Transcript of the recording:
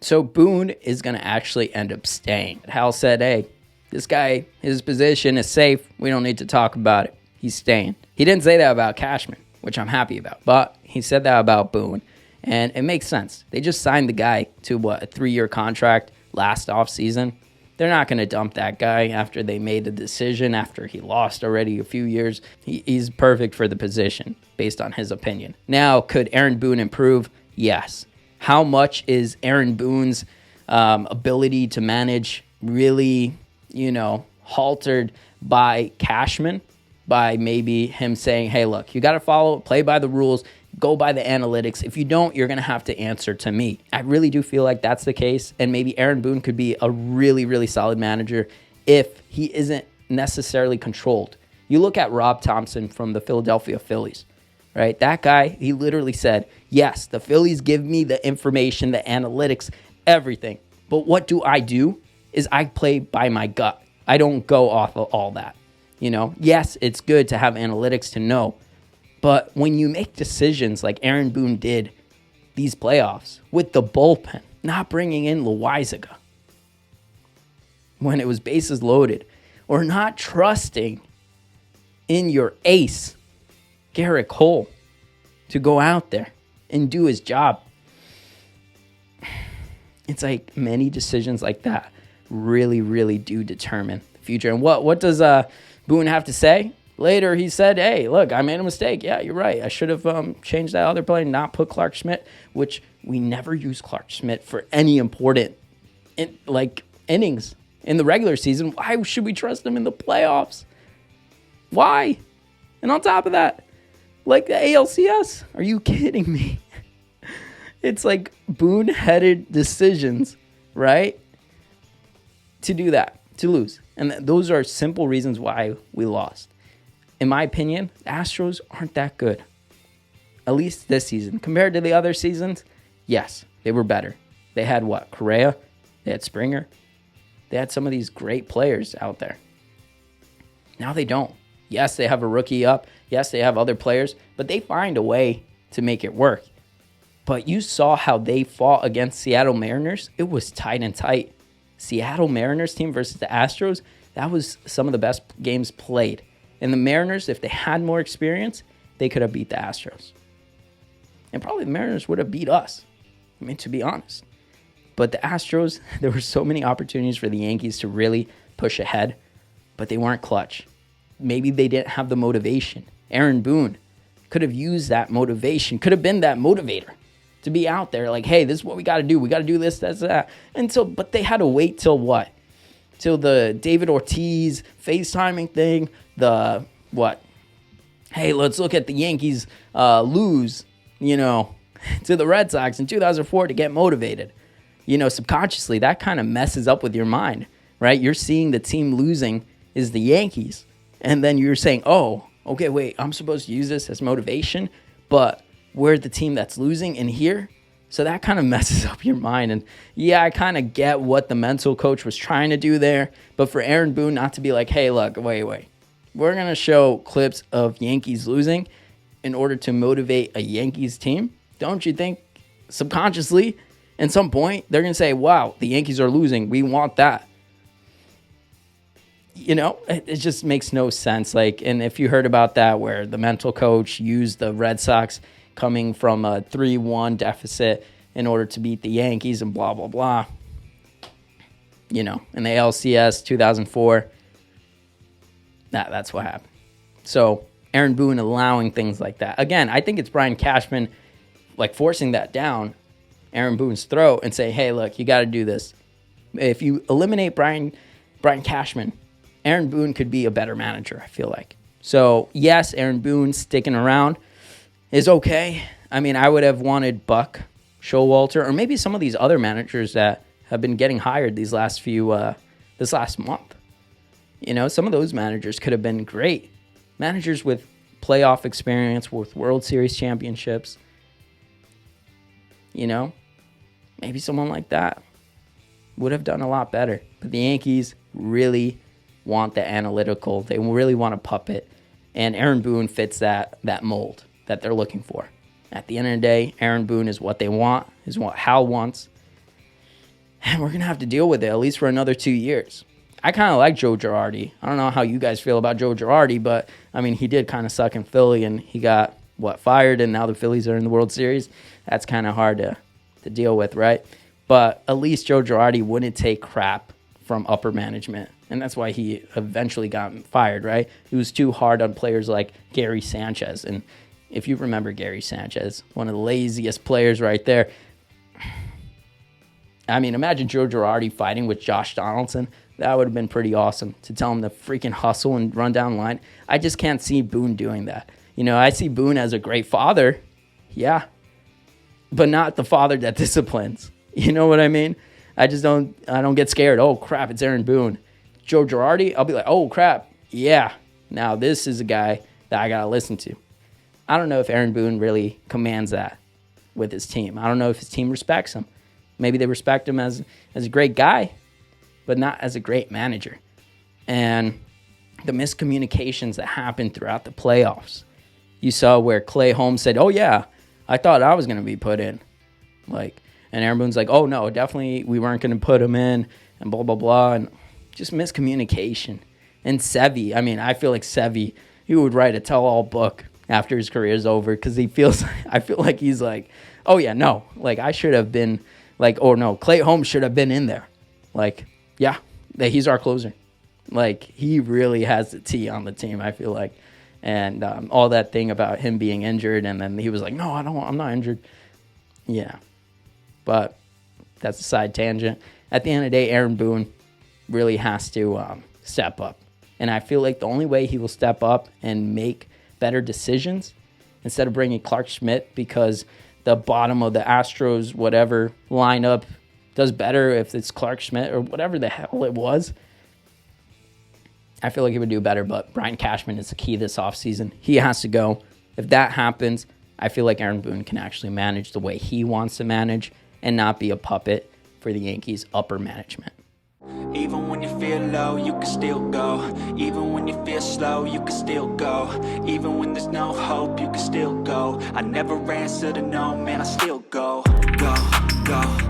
So Boone is going to actually end up staying. Hal said, hey, this guy, his position is safe. We don't need to talk about it. He's staying. He didn't say that about Cashman, which I'm happy about. But he said that about Boone. And it makes sense. They just signed the guy to, a 3-year contract last offseason. They're not going to dump that guy after they made the decision, after he lost already a few years. He's perfect for the position, based on his opinion. Now, could Aaron Boone improve? Yes. How much is Aaron Boone's ability to manage really, haltered by Cashman? By maybe him saying, hey, look, you got to play by the rules, go by the analytics. If you don't, you're going to have to answer to me. I really do feel like that's the case. And maybe Aaron Boone could be a really, really solid manager if he isn't necessarily controlled. You look at Rob Thompson from the Philadelphia Phillies, right? That guy, he literally said, yes, the Phillies give me the information, the analytics, everything. But what do? Is I play by my gut. I don't go off of all that. Yes, it's good to have analytics to know. But when you make decisions like Aaron Boone did these playoffs with the bullpen, not bringing in Loizaga when it was bases loaded, or not trusting in your ace, Garrett Cole, to go out there and do his job. It's like many decisions like that really, really do determine the future. And what does Boone have to say? Later, he said, hey, look, I made a mistake. Yeah, you're right. I should have changed that other play, not put Clark Schmidt, which we never use Clark Schmidt for any important innings in the regular season. Why should we trust him in the playoffs? Why? And on top of that, like the ALCS, are you kidding me? It's like Boone-headed decisions, right? To do that, to lose. And those are simple reasons why we lost. In my opinion, the Astros aren't that good. At least this season. Compared to the other seasons, yes, they were better. They had what? Correa? They had Springer? They had some of these great players out there. Now they don't. Yes, they have a rookie up. Yes, they have other players. But they find a way to make it work. But you saw how they fought against Seattle Mariners. It was tight and tight. Seattle Mariners team versus the Astros, that was some of the best games played. And the Mariners, if they had more experience, they could have beat the Astros. And probably the Mariners would have beat us, to be honest. But the Astros, there were so many opportunities for the Yankees to really push ahead, but they weren't clutch. Maybe they didn't have the motivation. Aaron Boone could have used that motivation, could have been that motivator to be out there like, hey, this is what we got to do. We got to do this, that's that. But they had to wait till what? Till the David Ortiz FaceTiming thing, hey, let's look at the Yankees lose, to the Red Sox in 2004 to get motivated. Subconsciously, that kind of messes up with your mind, right? You're seeing the team losing is the Yankees. And then you're saying, oh, okay, wait, I'm supposed to use this as motivation, but we're the team that's losing in here. So that kind of messes up your mind. And yeah, I kind of get what the mental coach was trying to do there. But for Aaron Boone not to be like, hey, look, wait. We're going to show clips of Yankees losing in order to motivate a Yankees team. Don't you think subconsciously at some point they're going to say, wow, the Yankees are losing. We want that. It just makes no sense. And if you heard about that where the mental coach used the Red Sox coming from a 3-1 deficit in order to beat the Yankees and blah, blah, blah. In the ALCS 2004, that's what happened. So Aaron Boone allowing things like that. Again, I think it's Brian Cashman forcing that down Aaron Boone's throat and say, hey, look, you got to do this. If you eliminate Brian Cashman, Aaron Boone could be a better manager, I feel like. So, yes, Aaron Boone sticking around is okay. I would have wanted Buck, Showalter, or maybe some of these other managers that have been getting hired this last month. Some of those managers could have been great. Managers with playoff experience, with World Series championships. Maybe someone like that would have done a lot better. But the Yankees really want the analytical. They really want a puppet. And Aaron Boone fits that mold that they're looking for. At the end of the day, Aaron Boone is what they want, is what Hal wants. and we're going to have to deal with it at least for another 2 years. I kind of like Joe Girardi. I don't know how you guys feel about Joe Girardi, but, I mean, he did kind of suck in Philly, and he got, fired, and now the Phillies are in the World Series. That's kind of hard to deal with, right? But at least Joe Girardi wouldn't take crap from upper management, and that's why he eventually got fired, right? He was too hard on players like Gary Sanchez, and if you remember Gary Sanchez, one of the laziest players right there. I mean, imagine Joe Girardi fighting with Josh Donaldson. That would have been pretty awesome, to tell him to freaking hustle and run down the line. I just can't see Boone doing that. I see Boone as a great father, yeah, but not the father that disciplines. You know what I mean? I don't get scared. Oh, crap, it's Aaron Boone. Joe Girardi, I'll be like, oh, crap, yeah. Now this is a guy that I got to listen to. I don't know if Aaron Boone really commands that with his team. I don't know if his team respects him. Maybe they respect him as a great guy, but not as a great manager. And the miscommunications that happened throughout the playoffs. You saw where Clay Holmes said, oh, yeah, I thought I was going to be put in. And Aaron Boone's like, oh, no, definitely we weren't going to put him in, and blah, blah, blah. And just miscommunication. And Sevy, I feel like Sevy, he would write a tell-all book after his career is over, because I feel like he's like, oh, yeah, no, I should have been, oh, no, Clay Holmes should have been in there. Yeah, he's our closer. He really has the T on the team, I feel like. And all that thing about him being injured, and then he was like, no, I'm not injured. Yeah, but that's a side tangent. At the end of the day, Aaron Boone really has to step up. And I feel like the only way he will step up and make better decisions, instead of bringing Clark Schmidt, because the bottom of the Astros whatever lineup does better if it's Clark Schmidt or whatever the hell it was. I feel like he would do better, but Brian Cashman is the key this offseason. He has to go. If that happens, I feel like Aaron Boone can actually manage the way he wants to manage and not be a puppet for the Yankees' upper management. Even when you feel low, you can still go. Even when you feel slow, you can still go. Even when there's no hope, you can still go. I never answer to no, man, I still go. Go, go.